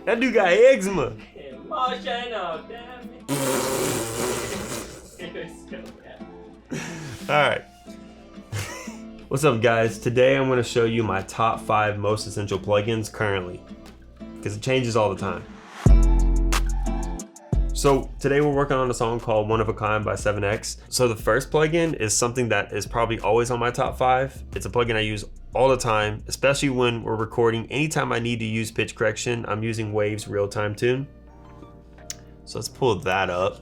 That dude got eczema. Emotional, damn it. Alright. What's up, guys? Today I'm going to show you my top 5 most essential plugins currently, because it changes all the time. So today we're working on a song called One of a Kind by 7X. So the first plugin is something that is probably always on my top 5. It's a plugin I use all the time, especially when we're recording. Anytime I need to use pitch correction, I'm using Wave's RealTime tune. So let's pull that up.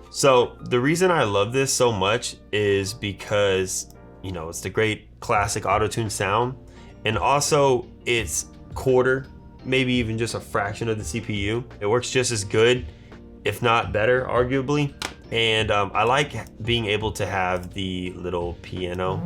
So the reason I love this so much is because, you know, it's the great classic AutoTune sound, and also it's quarter, maybe even just a fraction of the CPU. It works just as good, if not better, arguably. And I like being able to have the little piano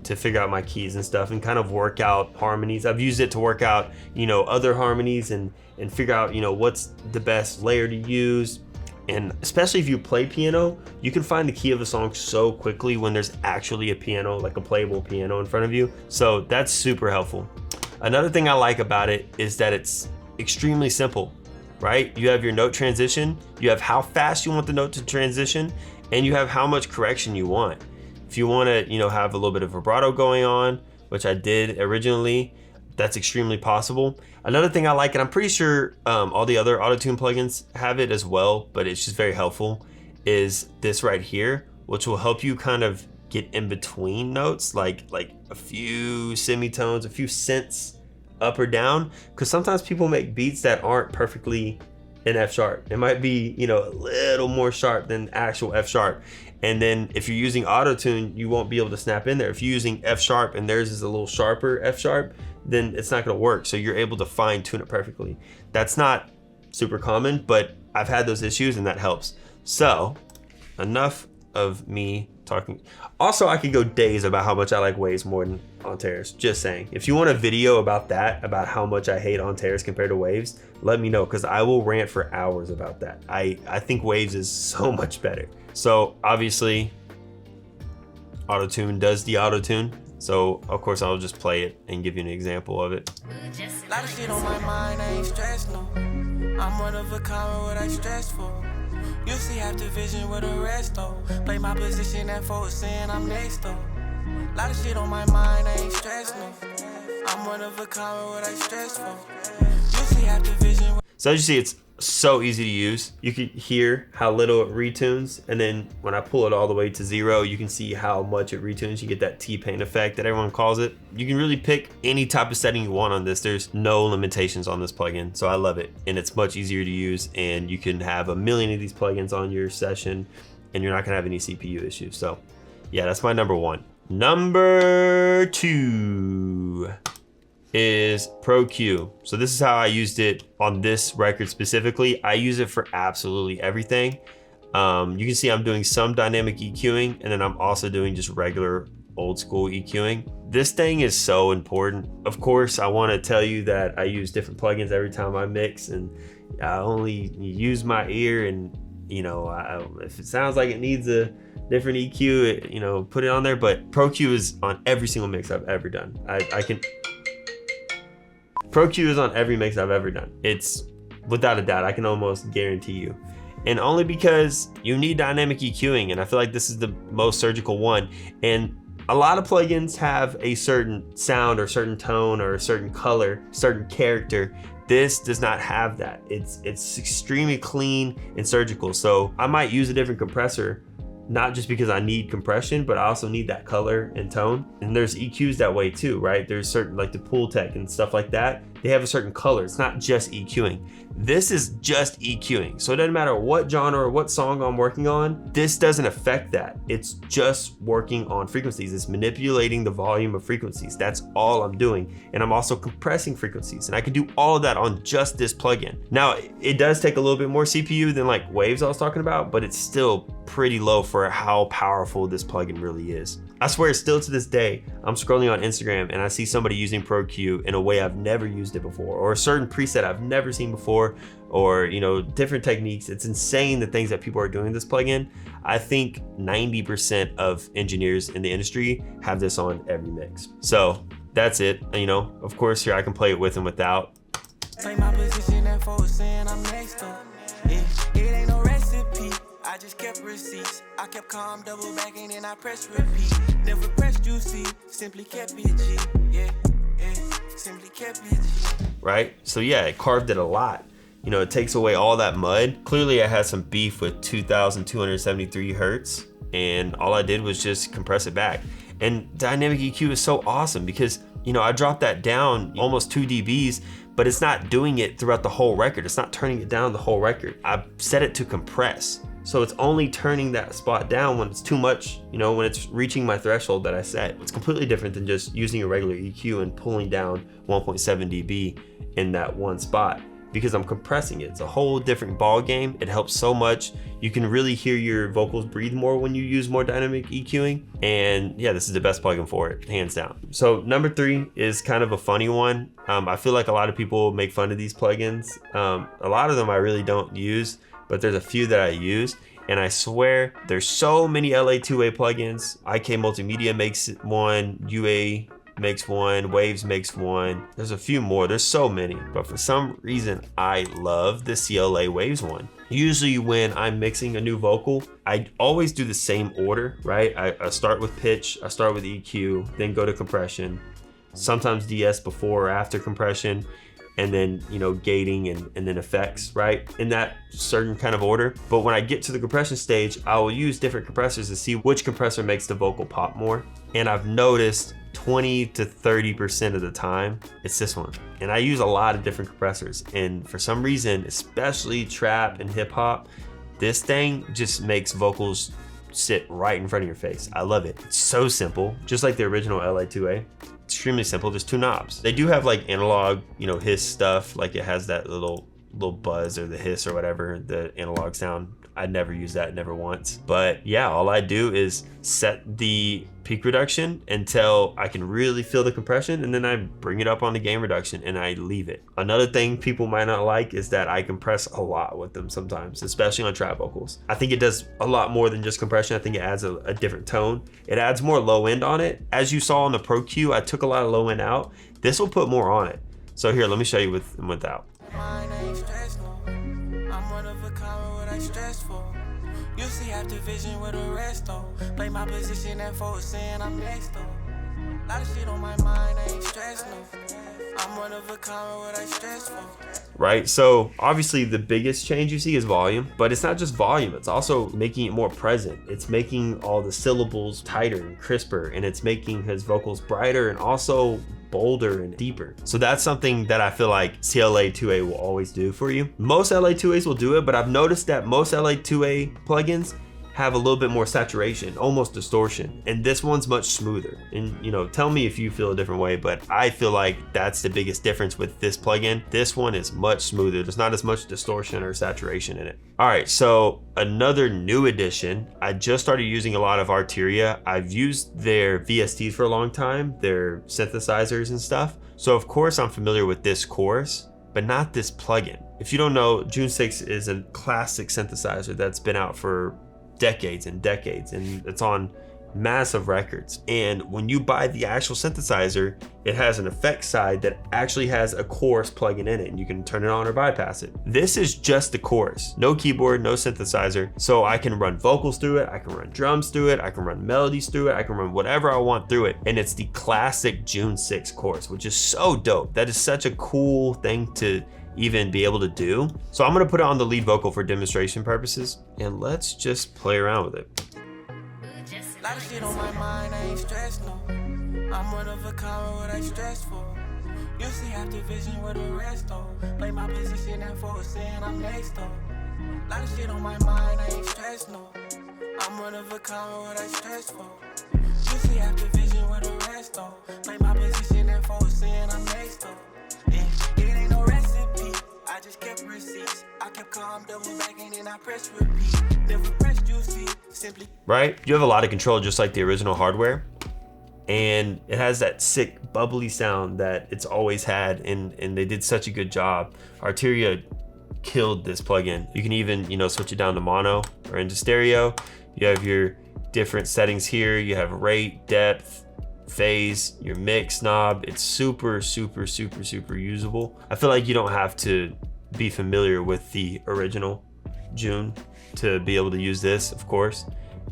to figure out my keys and stuff and kind of work out harmonies. I've used it to work out, you know, other harmonies and figure out, you know, what's the best layer to use. And especially if you play piano, you can find the key of the song so quickly when there's actually a piano, like a playable piano in front of you. So that's super helpful. Another thing I like about it is that it's extremely simple, right? You have your note transition, you have how fast you want the note to transition, and you have how much correction you want. If you want to, you know, have a little bit of vibrato going on, which I did originally, that's extremely possible. Another thing I like, and I'm pretty sure all the other AutoTune plugins have it as well, but it's just very helpful, is this right here, which will help you kind of get in between notes, like a few semitones, a few cents up or down, because sometimes people make beats that aren't perfectly in F sharp. It might be, you know, a little more sharp than actual F sharp. And then if you're using AutoTune, you won't be able to snap in there. If you're using F sharp and theirs is a little sharper F sharp, then it's not gonna work. So you're able to fine tune it perfectly. That's not super common, but I've had those issues and that helps. So enough of me talking. Also, I could go days about how much I like Waves more than Antares, just saying. If you want a video about that, about how much I hate Antares compared to Waves, let me know, because I will rant for hours about that. I think Waves is so much better. So obviously, AutoTune does the AutoTune. So of course I'll just play it and give you an example of it. A lot of shit on my mind, I ain't stressed, no. I'm one of a kind, what I stress for. You see half the vision with the rest, though. Play my position and folks saying I'm next, though. A lot of shit on my mind, I ain't stressed, no. I'm one of a kind, what I stress for. You see half the vision. So as you see, it's so easy to use. You can hear how little it retunes, and then when I pull it all the way to 0, you can see how much it retunes. You get that T-pain effect that everyone calls it. You can really pick any type of setting you want on this. There's no limitations on this plugin, so I love it. And it's much easier to use, and you can have a million of these plugins on your session, and you're not gonna have any CPU issues. So yeah, that's my number 1. Number 2 is ProQ. So this is how I used it on this record specifically. I use it for absolutely everything. You can see I'm doing some dynamic EQing, and then I'm also doing just regular old school EQing. This thing is so important. Of course, I want to tell you that I use different plugins every time I mix, and I only use my ear, and you know, if it sounds like it needs a different EQ, you know, put it on there. But ProQ is on every single mix I've ever done. ProQ is on every mix I've ever done. It's without a doubt, I can almost guarantee you. And only because you need dynamic EQing, and I feel like this is the most surgical one. And a lot of plugins have a certain sound or certain tone or a certain color, certain character. This does not have that. It's extremely clean and surgical. So I might use a different compressor, not just because I need compression, but I also need that color and tone. And there's EQs that way too, right? There's certain, like the Pool Tech and stuff like that, they have a certain color. It's not just EQing. This is just EQing. So it doesn't matter what genre or what song I'm working on, this doesn't affect that. It's just working on frequencies. It's manipulating the volume of frequencies. That's all I'm doing. And I'm also compressing frequencies. And I can do all of that on just this plugin. Now, it does take a little bit more CPU than like Waves I was talking about, but it's still pretty low for how powerful this plugin really is. I swear, still to this day, I'm scrolling on Instagram and I see somebody using ProQ in a way I've never used it before, or a certain preset I've never seen before, or you know, different techniques. It's insane the things that people are doing this plugin. I think 90% of engineers in the industry have this on every mix. So that's it. You know, of course here I can play it with and without. Play my position and folks saying I'm next up. Yeah, it ain't no recipe. I just kept receipts. I kept calm, double back, and then I press repeat. Never pressed you see, simply kept it G. Yeah, simply kept it G. Right? So yeah, it carved it a lot. You know, it takes away all that mud. Clearly I had some beef with 2,273 hertz, and all I did was just compress it back. And dynamic EQ is so awesome because, you know, I dropped that down almost 2 dBs, but it's not doing it throughout the whole record. It's not turning it down the whole record. I set it to compress. So it's only turning that spot down when it's too much, you know, when it's reaching my threshold that I set. It's completely different than just using a regular EQ and pulling down 1.7 dB in that one spot, because I'm compressing it. It's a whole different ball game. It helps so much. You can really hear your vocals breathe more when you use more dynamic EQing. And yeah, this is the best plugin for it, hands down. So number 3 is kind of a funny one. I feel like a lot of people make fun of these plugins. A lot of them I really don't use, but there's a few that I use. And I swear there's so many LA2A plugins. IK Multimedia makes one, UA makes one, Waves makes one. There's a few more, there's so many, but for some reason I love the CLA Waves one. Usually when I'm mixing a new vocal, I always do the same order, right? I start with pitch, I start with EQ, then go to compression, sometimes DS before or after compression, and then, you know, gating and then effects, right? In that certain kind of order. But when I get to the compression stage, I will use different compressors to see which compressor makes the vocal pop more. And I've noticed 20 to 30% of the time, it's this one. And I use a lot of different compressors. And for some reason, especially trap and hip hop, this thing just makes vocals sit right in front of your face. I love it. It's so simple, just like the original LA2A. Extremely simple, just 2 knobs. They do have like analog, you know, hiss stuff, like it has that little buzz or the hiss or whatever, the analog sound. I never use that, never once. But yeah, all I do is set the peak reduction until I can really feel the compression, and then I bring it up on the gain reduction and I leave it. Another thing people might not like is that I compress a lot with them sometimes, especially on trap vocals. I think it does a lot more tand just compression. I think it adds a different tone. It adds more low end on it. As you saw on the ProQ, I took a lot of low end out. This will put more on it. So here, let me show you with and without. I'm one of a kind, what I stress for. You see, I have division with the rest, though. Play my position and folks saying I'm next, though. Lot of shit on my mind, I ain't stressed, no. I'm one of a kind, what I stress for. Right, so obviously the biggest change you see is volume, but it's not just volume, it's also making it more present. It's making all the syllables tighter and crisper, and it's making his vocals brighter and also bolder and deeper. So that's something that I feel like CLA2A will always do for you. Most LA2As will do it, but I've noticed that most LA2A plugins have a little bit more saturation, almost distortion, and this one's much smoother. And you know, tell me if you feel a different way, but I feel like that's the biggest difference with this plugin. This one is much smoother. There's not as much distortion or saturation in it. All right, so another new addition, I just started using a lot of Arteria. I've used their VSTs for a long time, their synthesizers and stuff. So of course I'm familiar with this chorus, but not this plugin. If you don't know, June 6 is a classic synthesizer that's been out for decades and decades, and it's on massive records. And when you buy the actual synthesizer, it has an effects side that actually has a chorus plugin in it, and you can turn it on or bypass it. This is just the chorus, no keyboard, no synthesizer. So I can run vocals through it, I can run drums through it, I can run melodies through it, I can run whatever I want through it. And it's the classic June 6 chorus, which is so dope. That is such a cool thing to even be able to do. So I'm gonna put it on the lead vocal for demonstration purposes, and let's just play around with it. Lot of shit on my mind, I ain't stressed, no. I'm one of a kind, what I stress for. You see, I have division with the rest, though. Play my position and folks saying I'm next, though. Lot of shit on my mind, I ain't stressed, no. I'm one of a kind, what I stress for. You see, I have division with the rest, though. Play my position and folks saying I'm next, though. It ain't no recipe, I just kept receipts. I kept calm, double back, and then I press repeat. Never pressed you see, simply. Right? You have a lot of control just like the original hardware. And it has that sick bubbly sound that it's always had, and they did such a good job. Arteria killed this plugin. You can even, you know, switch it down to mono or into stereo. You have your different settings here. You have rate, depth, phase, your mix knob. It's super usable. I feel like you don't have to be familiar with the original June to be able to use this, of course.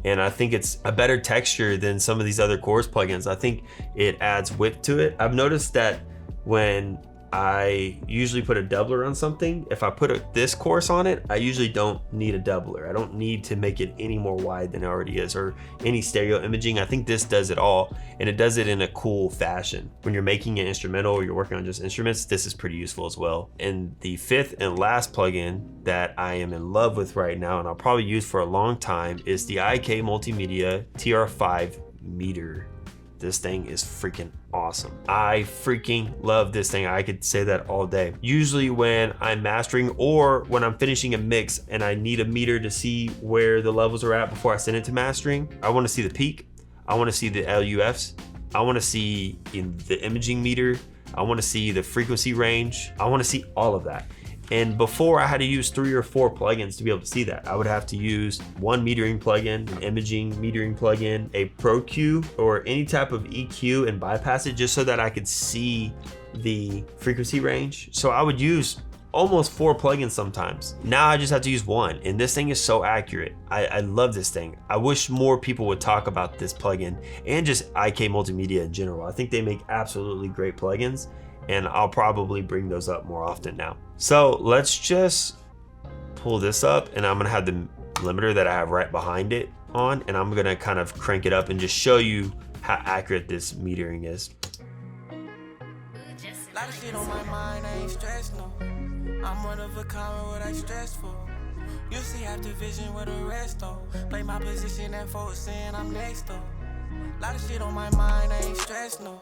And I think it's a better texture than some of these other chorus plugins. I think it adds width to it. I've noticed that when I usually put a doubler on something, if I put this chorus on it, I usually don't need a doubler. I don't need to make it any more wide than it already is, or any stereo imaging. I think this does it all, and it does it in a cool fashion. When you're making an instrumental or you're working on just instruments, this is pretty useful as well. And the fifth and last plugin that I am in love with right now, and I'll probably use for a long time, is the IK Multimedia TR5 Meter. This thing is freaking awesome. I freaking love this thing. I could say that all day. Usually when I'm mastering or when I'm finishing a mix and I need a meter to see where the levels are at before I send it to mastering, I want to see the peak. I want to see the LUFs. I want to see the imaging meter. I want to see the frequency range. I want to see all of that. And before, I had to use 3 or 4 plugins to be able to see that. I would have to use one metering plugin, an imaging metering plugin, a ProQ, or any type of EQ and bypass it just so that I could see the frequency range. So I would use almost 4 plugins sometimes. Now I just have to use one, and this thing is so accurate. I love this thing. I wish more people would talk about this plugin and just IK Multimedia in general. I think they make absolutely great plugins, and I'll probably bring those up more often now. So let's just pull this up, and I'm gonna have the limiter that I have right behind it on, and I'm gonna kind of crank it up and just show you how accurate this metering is. Lot of shit on my mind, I ain't stressed, no. I'm one of a kind, what I stress for. You see, have the vision with the rest, though. Play my position and folks saying I'm next, though. Lot of shit on my mind, I ain't stressed, no.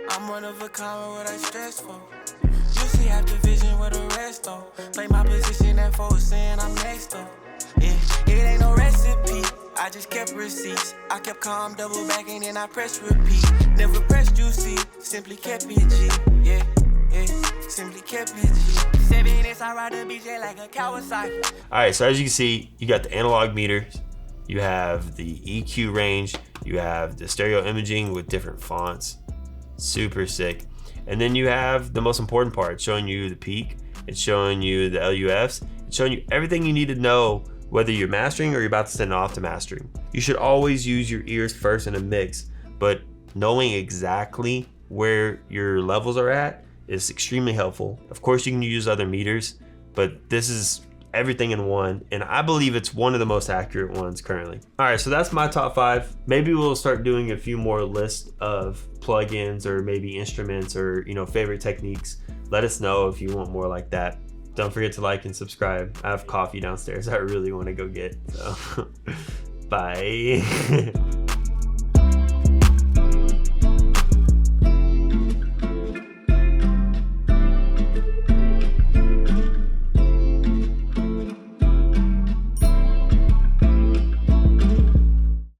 I'm one of a kind, what I stress for. You see, have the vision with the rest, though. Play my position and folks saying I'm next, though. Yeah, it ain't no recipe. I just kept receipts. I kept calm, double backing, and I press repeat. Never pressed juicy, simply kept it G. Yeah, simply kept it G. 7S, I ride a BJ like a Kawasaki. All right, so as you can see, you got the analog meters, you have the EQ range, you have the stereo imaging with different fonts. Super sick. And then you have the most important part, showing you the peak, it's showing you the LUFs, it's showing you everything you need to know whether you're mastering or you're about to send it off to mastering. You should always use your ears first in a mix, but knowing exactly where your levels are at is extremely helpful. Of course, you can use other meters, but this is everything in one, and I believe it's one of the most accurate ones currently. All right, so that's my top 5. Maybe we'll start doing a few more lists of plugins or maybe instruments or favorite techniques. Let us know if you want more like that. Don't forget to like and subscribe. I have coffee downstairs I really want to go get, so bye.